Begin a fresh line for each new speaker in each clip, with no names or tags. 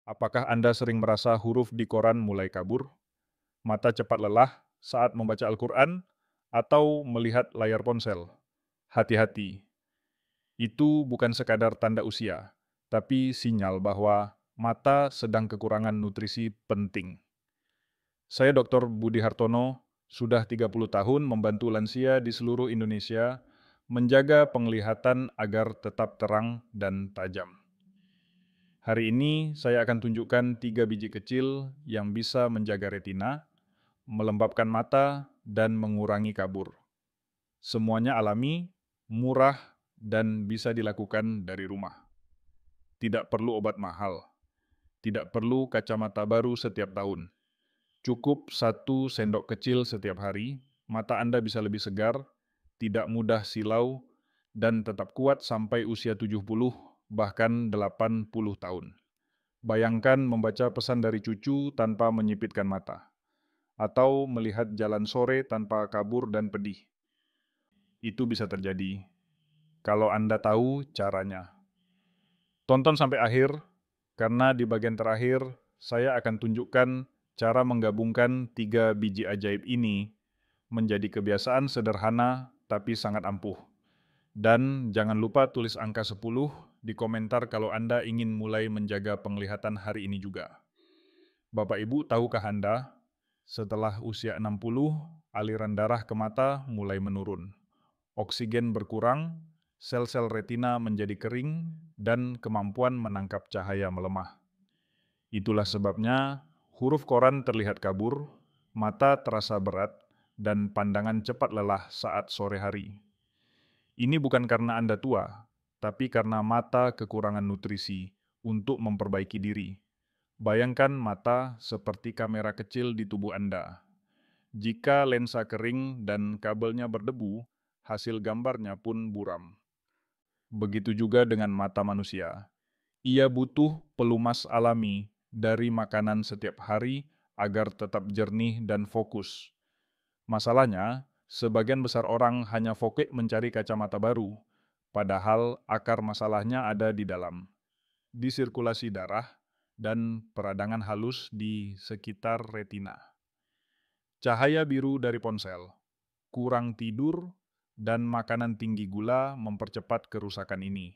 Apakah Anda sering merasa huruf di koran mulai kabur, mata cepat lelah saat membaca Al-Quran, atau melihat layar ponsel? Hati-hati, itu bukan sekadar tanda usia, tapi sinyal bahwa mata sedang kekurangan nutrisi penting. Saya Dr. Budi Hartono, sudah 30 tahun membantu lansia di seluruh Indonesia menjaga penglihatan agar tetap terang dan tajam. Hari ini saya akan tunjukkan 3 biji kecil yang bisa menjaga retina, melembabkan mata, dan mengurangi kabur. Semuanya alami, murah, dan bisa dilakukan dari rumah. Tidak perlu obat mahal, tidak perlu kacamata baru setiap tahun. Cukup 1 sendok kecil setiap hari, mata Anda bisa lebih segar, tidak mudah silau, dan tetap kuat sampai usia 70, bahkan 80 tahun. Bayangkan membaca pesan dari cucu tanpa menyipitkan mata, atau melihat jalan sore tanpa kabur dan pedih. Itu bisa terjadi kalau Anda tahu caranya. Tonton sampai akhir, karena di bagian terakhir saya akan tunjukkan cara menggabungkan 3 biji ajaib ini menjadi kebiasaan sederhana tapi sangat ampuh. Dan jangan lupa tulis angka 10 di komentar kalau Anda ingin mulai menjaga penglihatan hari ini juga. Bapak Ibu, tahukah Anda, setelah usia 60, aliran darah ke mata mulai menurun. Oksigen berkurang, sel-sel retina menjadi kering, dan kemampuan menangkap cahaya melemah. Itulah sebabnya huruf koran terlihat kabur, mata terasa berat, dan pandangan cepat lelah saat sore hari. Ini bukan karena Anda tua, tapi karena mata kekurangan nutrisi untuk memperbaiki diri. Bayangkan mata seperti kamera kecil di tubuh Anda. Jika lensa kering dan kabelnya berdebu, hasil gambarnya pun buram. Begitu juga dengan mata manusia. Ia butuh pelumas alami dari makanan setiap hari agar tetap jernih dan fokus. Masalahnya, sebagian besar orang hanya fokus mencari kacamata baru, padahal akar masalahnya ada di dalam, di sirkulasi darah dan peradangan halus di sekitar retina. Cahaya biru dari ponsel, kurang tidur, dan makanan tinggi gula mempercepat kerusakan ini.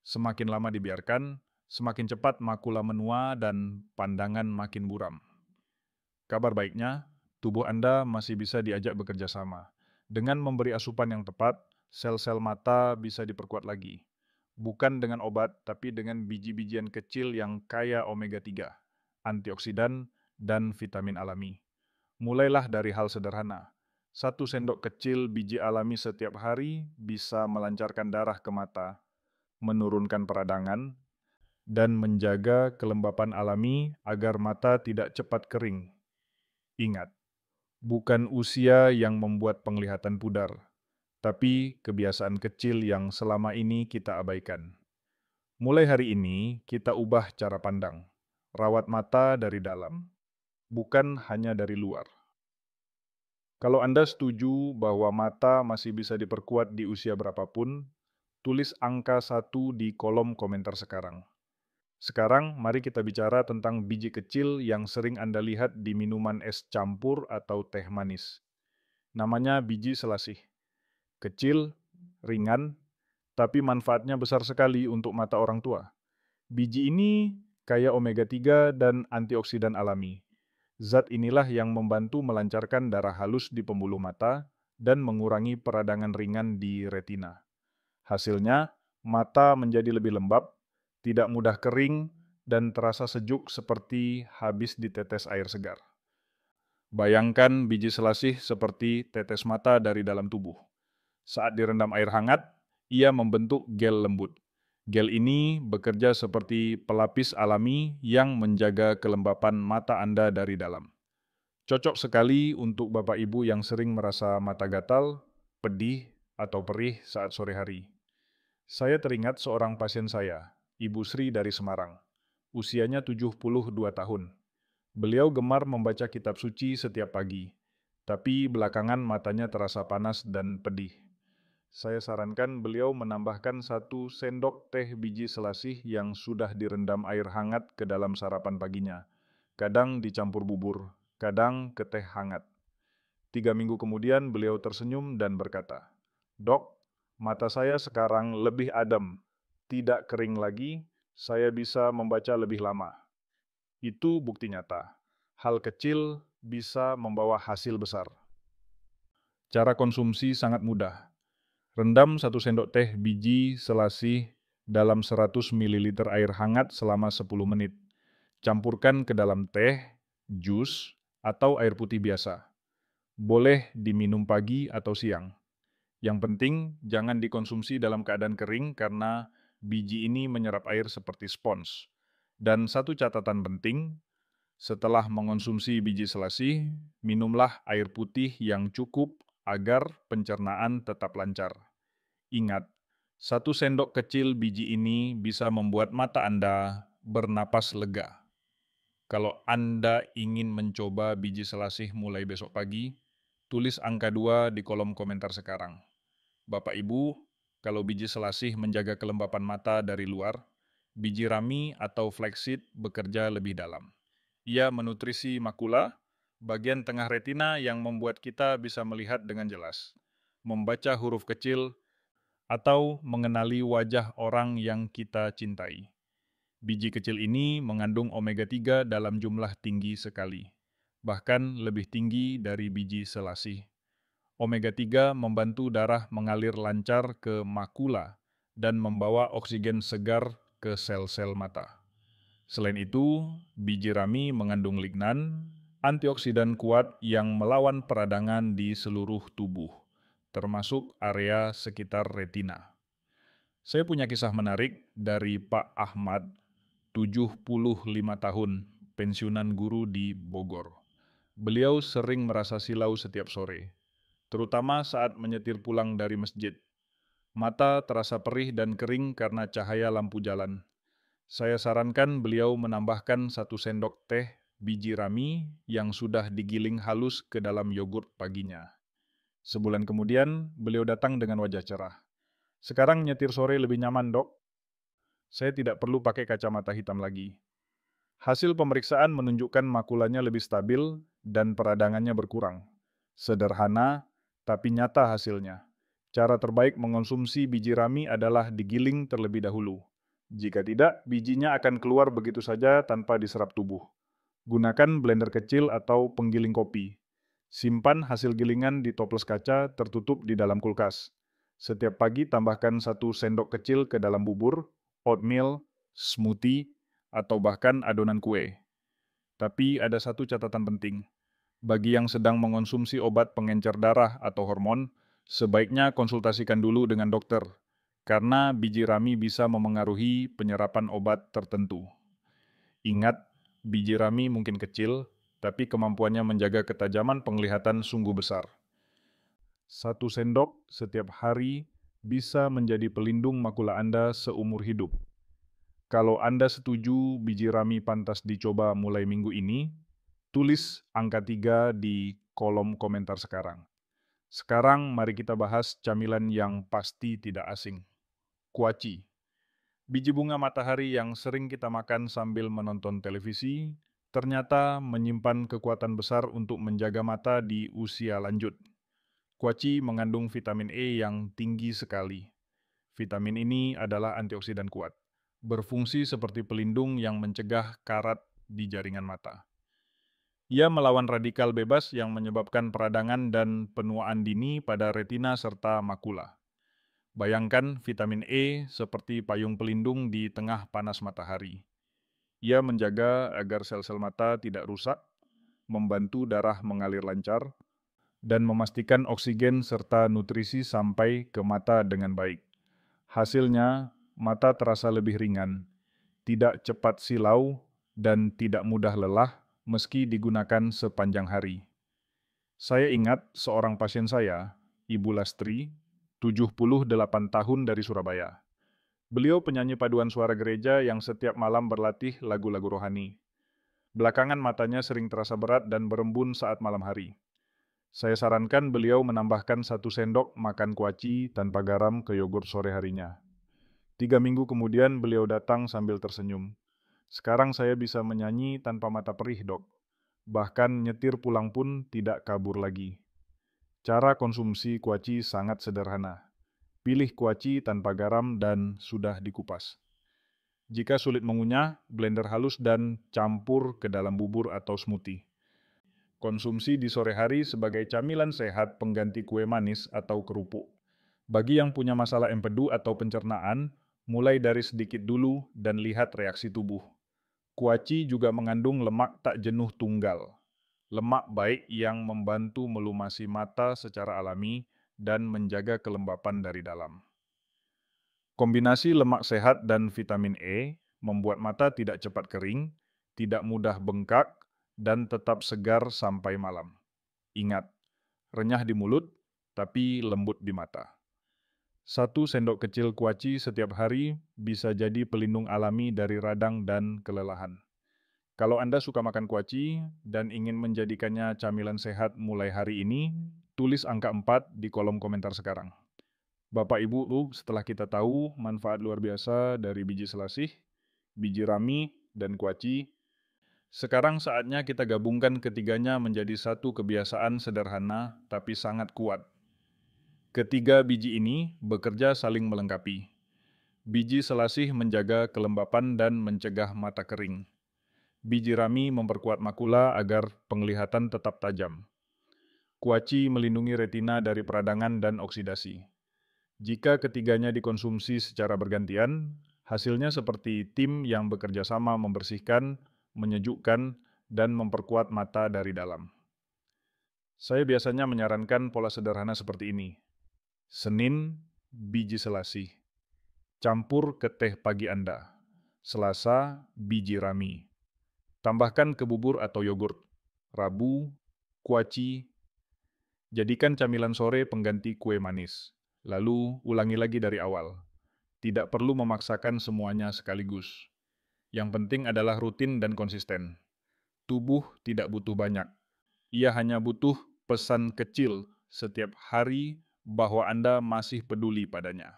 Semakin lama dibiarkan, semakin cepat makula menua dan pandangan makin buram. Kabar baiknya, tubuh Anda masih bisa diajak bekerja sama. Dengan memberi asupan yang tepat, sel-sel mata bisa diperkuat lagi. Bukan dengan obat, tapi dengan biji-bijian kecil yang kaya omega 3, antioksidan, dan vitamin alami. Mulailah dari hal sederhana. 1 sendok kecil biji alami setiap hari bisa melancarkan darah ke mata, menurunkan peradangan, dan menjaga kelembapan alami agar mata tidak cepat kering. Ingat, bukan usia yang membuat penglihatan pudar, tapi kebiasaan kecil yang selama ini kita abaikan. Mulai hari ini, kita ubah cara pandang. Rawat mata dari dalam, bukan hanya dari luar. Kalau Anda setuju bahwa mata masih bisa diperkuat di usia berapapun, tulis angka 1 di kolom komentar sekarang. Sekarang, mari kita bicara tentang biji kecil yang sering Anda lihat di minuman es campur atau teh manis. Namanya biji selasih. Kecil, ringan, tapi manfaatnya besar sekali untuk mata orang tua. Biji ini kaya omega 3 dan antioksidan alami. Zat inilah yang membantu melancarkan darah halus di pembuluh mata dan mengurangi peradangan ringan di retina. Hasilnya, mata menjadi lebih lembab, tidak mudah kering, dan terasa sejuk seperti habis ditetes air segar. Bayangkan biji selasih seperti tetes mata dari dalam tubuh. Saat direndam air hangat, ia membentuk gel lembut. Gel ini bekerja seperti pelapis alami yang menjaga kelembapan mata Anda dari dalam. Cocok sekali untuk Bapak Ibu yang sering merasa mata gatal, pedih, atau perih saat sore hari. Saya teringat seorang pasien saya, Ibu Sri dari Semarang. Usianya 72 tahun. Beliau gemar membaca kitab suci setiap pagi, tapi belakangan matanya terasa panas dan pedih. Saya sarankan beliau menambahkan 1 sendok teh biji selasih yang sudah direndam air hangat ke dalam sarapan paginya. Kadang dicampur bubur, kadang ke teh hangat. 3 minggu kemudian beliau tersenyum dan berkata, "Dok, mata saya sekarang lebih adem, tidak kering lagi, saya bisa membaca lebih lama." Itu bukti nyata. Hal kecil bisa membawa hasil besar. Cara konsumsi sangat mudah. Rendam 1 sendok teh biji selasih dalam 100 ml air hangat selama 10 menit. Campurkan ke dalam teh, jus, atau air putih biasa. Boleh diminum pagi atau siang. Yang penting, jangan dikonsumsi dalam keadaan kering karena biji ini menyerap air seperti spons. Dan satu catatan penting, setelah mengonsumsi biji selasih, minumlah air putih yang cukup agar pencernaan tetap lancar. Ingat, 1 sendok kecil biji ini bisa membuat mata Anda bernapas lega. Kalau Anda ingin mencoba biji selasih mulai besok pagi, tulis angka 2 di kolom komentar sekarang. Bapak Ibu, kalau biji selasih menjaga kelembapan mata dari luar, biji rami atau flaxseed bekerja lebih dalam. Ia menutrisi makula, bagian tengah retina yang membuat kita bisa melihat dengan jelas, membaca huruf kecil, atau mengenali wajah orang yang kita cintai. Biji kecil ini mengandung omega-3 dalam jumlah tinggi sekali, bahkan lebih tinggi dari biji selasih. Omega-3 membantu darah mengalir lancar ke makula dan membawa oksigen segar ke sel-sel mata. Selain itu, biji rami mengandung lignan, antioksidan kuat yang melawan peradangan di seluruh tubuh, termasuk area sekitar retina. Saya punya kisah menarik dari Pak Ahmad, 75 tahun, pensiunan guru di Bogor. Beliau sering merasa silau setiap sore, terutama saat menyetir pulang dari masjid. Mata terasa perih dan kering karena cahaya lampu jalan. Saya sarankan beliau menambahkan 1 sendok teh biji rami yang sudah digiling halus ke dalam yogurt paginya. Sebulan kemudian, beliau datang dengan wajah cerah. "Sekarang nyetir sore lebih nyaman, Dok. Saya tidak perlu pakai kacamata hitam lagi." Hasil pemeriksaan menunjukkan makulanya lebih stabil dan peradangannya berkurang. Sederhana, tapi nyata hasilnya. Cara terbaik mengonsumsi biji rami adalah digiling terlebih dahulu. Jika tidak, bijinya akan keluar begitu saja tanpa diserap tubuh. Gunakan blender kecil atau penggiling kopi. Simpan hasil gilingan di toples kaca tertutup di dalam kulkas. Setiap pagi tambahkan 1 sendok kecil ke dalam bubur, oatmeal, smoothie, atau bahkan adonan kue. Tapi ada satu catatan penting. Bagi yang sedang mengonsumsi obat pengencer darah atau hormon, sebaiknya konsultasikan dulu dengan dokter, karena biji rami bisa memengaruhi penyerapan obat tertentu. Ingat, biji rami mungkin kecil, tapi kemampuannya menjaga ketajaman penglihatan sungguh besar. 1 sendok setiap hari bisa menjadi pelindung makula Anda seumur hidup. Kalau Anda setuju biji rami pantas dicoba mulai minggu ini, tulis angka 3 di kolom komentar sekarang. Sekarang mari kita bahas camilan yang pasti tidak asing. Kuaci. Biji bunga matahari yang sering kita makan sambil menonton televisi, ternyata menyimpan kekuatan besar untuk menjaga mata di usia lanjut. Kuaci mengandung vitamin E yang tinggi sekali. Vitamin ini adalah antioksidan kuat, berfungsi seperti pelindung yang mencegah karat di jaringan mata. Ia melawan radikal bebas yang menyebabkan peradangan dan penuaan dini pada retina serta makula. Bayangkan vitamin E seperti payung pelindung di tengah panas matahari. Ia menjaga agar sel-sel mata tidak rusak, membantu darah mengalir lancar, dan memastikan oksigen serta nutrisi sampai ke mata dengan baik. Hasilnya, mata terasa lebih ringan, tidak cepat silau, dan tidak mudah lelah meski digunakan sepanjang hari. Saya ingat seorang pasien saya, Ibu Lastri, 78 tahun dari Surabaya. Beliau penyanyi paduan suara gereja yang setiap malam berlatih lagu-lagu rohani. Belakangan matanya sering terasa berat dan berembun saat malam hari. Saya sarankan beliau menambahkan 1 sendok makan kuaci tanpa garam ke yogurt sore harinya. 3 minggu kemudian beliau datang sambil tersenyum. Sekarang saya bisa menyanyi tanpa mata perih, dok. Bahkan nyetir pulang pun tidak kabur lagi. Cara konsumsi kuaci sangat sederhana. Pilih kuaci tanpa garam dan sudah dikupas. Jika sulit mengunyah, blender halus dan campur ke dalam bubur atau smoothie. Konsumsi di sore hari sebagai camilan sehat pengganti kue manis atau kerupuk. Bagi yang punya masalah empedu atau pencernaan, mulai dari sedikit dulu dan lihat reaksi tubuh. Kuaci juga mengandung lemak tak jenuh tunggal. Lemak baik yang membantu melumasi mata secara alami dan menjaga kelembapan dari dalam. Kombinasi lemak sehat dan vitamin E membuat mata tidak cepat kering, tidak mudah bengkak, dan tetap segar sampai malam. Ingat, renyah di mulut, tapi lembut di mata. 1 sendok kecil kuaci setiap hari bisa jadi pelindung alami dari radang dan kelelahan. Kalau Anda suka makan kuaci dan ingin menjadikannya camilan sehat mulai hari ini, tulis angka 4 di kolom komentar sekarang. Bapak Ibu, setelah kita tahu manfaat luar biasa dari biji selasih, biji rami, dan kuaci, sekarang saatnya kita gabungkan ketiganya menjadi satu kebiasaan sederhana tapi sangat kuat. Ketiga biji ini bekerja saling melengkapi. Biji selasih menjaga kelembapan dan mencegah mata kering. Biji rami memperkuat makula agar penglihatan tetap tajam. Kuaci melindungi retina dari peradangan dan oksidasi. Jika ketiganya dikonsumsi secara bergantian, hasilnya seperti tim yang bekerja sama membersihkan, menyejukkan, dan memperkuat mata dari dalam. Saya biasanya menyarankan pola sederhana seperti ini. Senin, biji selasih. Campur ke teh pagi Anda. Selasa, biji rami. Tambahkan ke bubur atau yogurt. Rabu, kuaci. Jadikan camilan sore pengganti kue manis. Lalu ulangi lagi dari awal. Tidak perlu memaksakan semuanya sekaligus. Yang penting adalah rutin dan konsisten. Tubuh tidak butuh banyak. Ia hanya butuh pesan kecil setiap hari bahwa Anda masih peduli padanya.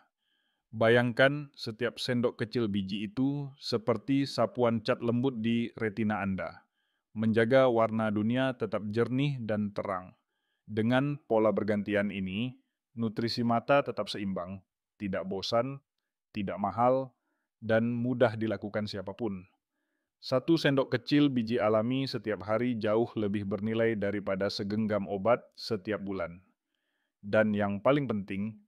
Bayangkan setiap sendok kecil biji itu seperti sapuan cat lembut di retina Anda, menjaga warna dunia tetap jernih dan terang. Dengan pola bergantian ini, nutrisi mata tetap seimbang, tidak bosan, tidak mahal, dan mudah dilakukan siapapun. 1 sendok kecil biji alami setiap hari jauh lebih bernilai daripada segenggam obat setiap bulan. Dan yang paling penting,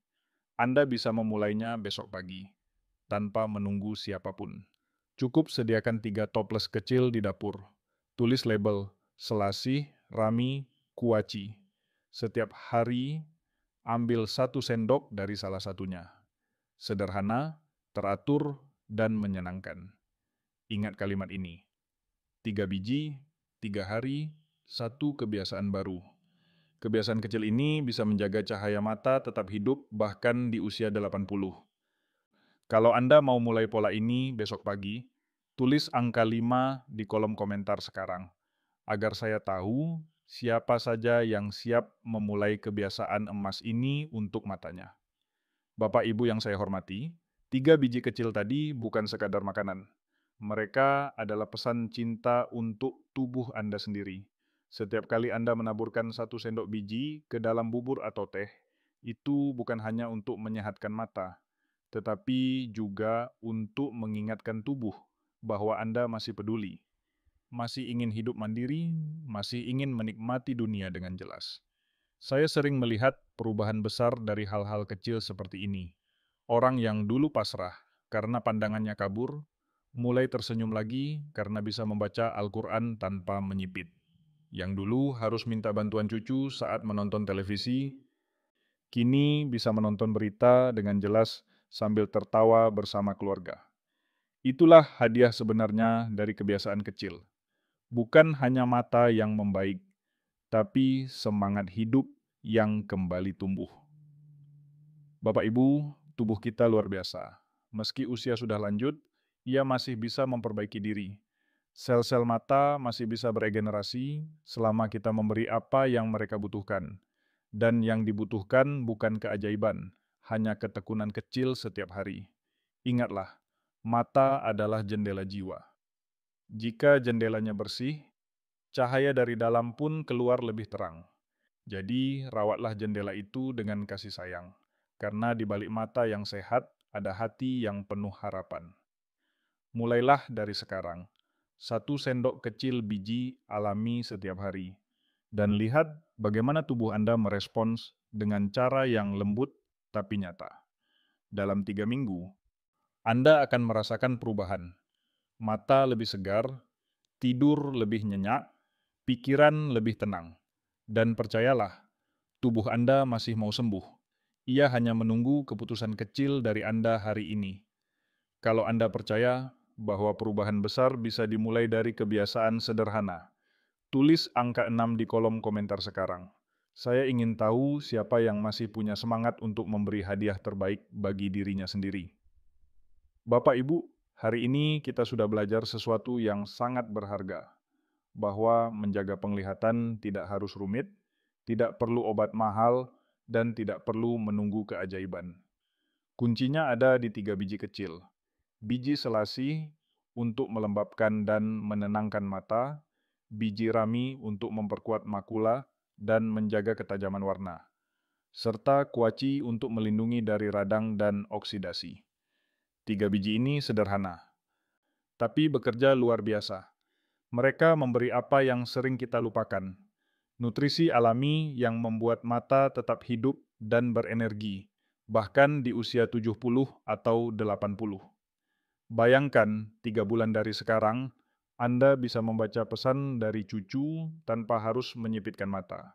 Anda bisa memulainya besok pagi, tanpa menunggu siapapun. Cukup sediakan 3 toples kecil di dapur. Tulis label, selasih, rami, kuaci. Setiap hari, ambil 1 sendok dari salah satunya. Sederhana, teratur, dan menyenangkan. Ingat kalimat ini. 3 biji, 3 hari, 1 kebiasaan baru. Kebiasaan kecil ini bisa menjaga cahaya mata tetap hidup bahkan di usia 80. Kalau Anda mau mulai pola ini besok pagi, tulis angka 5 di kolom komentar sekarang, agar saya tahu siapa saja yang siap memulai kebiasaan emas ini untuk matanya. Bapak Ibu yang saya hormati, 3 biji kecil tadi bukan sekadar makanan. Mereka adalah pesan cinta untuk tubuh Anda sendiri. Setiap kali Anda menaburkan 1 sendok biji ke dalam bubur atau teh, itu bukan hanya untuk menyehatkan mata, tetapi juga untuk mengingatkan tubuh bahwa Anda masih peduli, masih ingin hidup mandiri, masih ingin menikmati dunia dengan jelas. Saya sering melihat perubahan besar dari hal-hal kecil seperti ini. Orang yang dulu pasrah karena pandangannya kabur, mulai tersenyum lagi karena bisa membaca Al-Quran tanpa menyipit. Yang dulu harus minta bantuan cucu saat menonton televisi, kini bisa menonton berita dengan jelas sambil tertawa bersama keluarga. Itulah hadiah sebenarnya dari kebiasaan kecil. Bukan hanya mata yang membaik, tapi semangat hidup yang kembali tumbuh. Bapak Ibu, tubuh kita luar biasa. Meski usia sudah lanjut, ia masih bisa memperbaiki diri. Sel-sel mata masih bisa beregenerasi selama kita memberi apa yang mereka butuhkan. Dan yang dibutuhkan bukan keajaiban, hanya ketekunan kecil setiap hari. Ingatlah, mata adalah jendela jiwa. Jika jendelanya bersih, cahaya dari dalam pun keluar lebih terang. Jadi, rawatlah jendela itu dengan kasih sayang. Karena di balik mata yang sehat, ada hati yang penuh harapan. Mulailah dari sekarang. 1 sendok kecil biji alami setiap hari. Dan lihat bagaimana tubuh Anda merespons dengan cara yang lembut tapi nyata. Dalam 3 minggu, Anda akan merasakan perubahan. Mata lebih segar, tidur lebih nyenyak, pikiran lebih tenang. Dan percayalah, tubuh Anda masih mau sembuh. Ia hanya menunggu keputusan kecil dari Anda hari ini. Kalau Anda percaya bahwa perubahan besar bisa dimulai dari kebiasaan sederhana, tulis angka 6 di kolom komentar sekarang. Saya ingin tahu siapa yang masih punya semangat untuk memberi hadiah terbaik bagi dirinya sendiri. Bapak Ibu, hari ini kita sudah belajar sesuatu yang sangat berharga, bahwa menjaga penglihatan tidak harus rumit, tidak perlu obat mahal, dan tidak perlu menunggu keajaiban. Kuncinya ada di 3 biji kecil. Biji selasi untuk melembabkan dan menenangkan mata, biji rami untuk memperkuat makula dan menjaga ketajaman warna, serta kuaci untuk melindungi dari radang dan oksidasi. 3 biji ini sederhana, tapi bekerja luar biasa. Mereka memberi apa yang sering kita lupakan, nutrisi alami yang membuat mata tetap hidup dan berenergi, bahkan di usia 70 atau 80. Bayangkan, 3 bulan dari sekarang, Anda bisa membaca pesan dari cucu tanpa harus menyipitkan mata.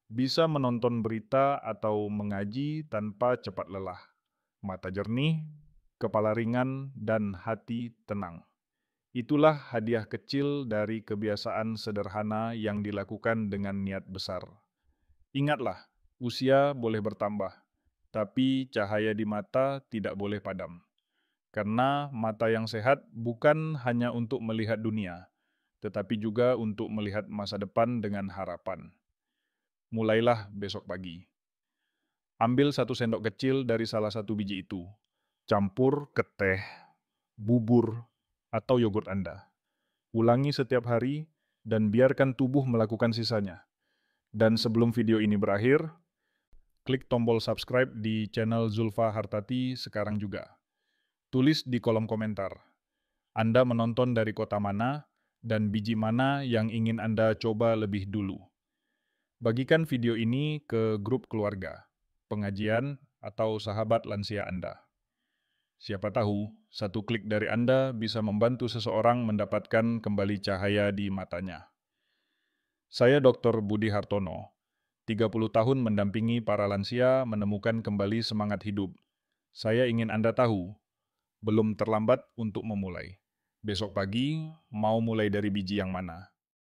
Bisa menonton berita atau mengaji tanpa cepat lelah. Mata jernih, kepala ringan, dan hati tenang. Itulah hadiah kecil dari kebiasaan sederhana yang dilakukan dengan niat besar. Ingatlah, usia boleh bertambah, tapi cahaya di mata tidak boleh padam. Karena mata yang sehat bukan hanya untuk melihat dunia, tetapi juga untuk melihat masa depan dengan harapan. Mulailah besok pagi. Ambil 1 sendok kecil dari salah satu biji itu. Campur ke teh, bubur, atau yogurt Anda. Ulangi setiap hari dan biarkan tubuh melakukan sisanya. Dan sebelum video ini berakhir, klik tombol subscribe di channel Zulfa Hartati sekarang juga. Tulis di kolom komentar, Anda menonton dari kota mana dan biji mana yang ingin Anda coba lebih dulu. Bagikan video ini ke grup keluarga, pengajian, atau sahabat lansia Anda. Siapa tahu, 1 klik dari Anda bisa membantu seseorang mendapatkan kembali cahaya di matanya. Saya Dr. Budi Hartono, 30 tahun mendampingi para lansia menemukan kembali semangat hidup. Saya ingin Anda tahu, belum terlambat untuk memulai. Besok pagi, mau mulai dari biji yang mana?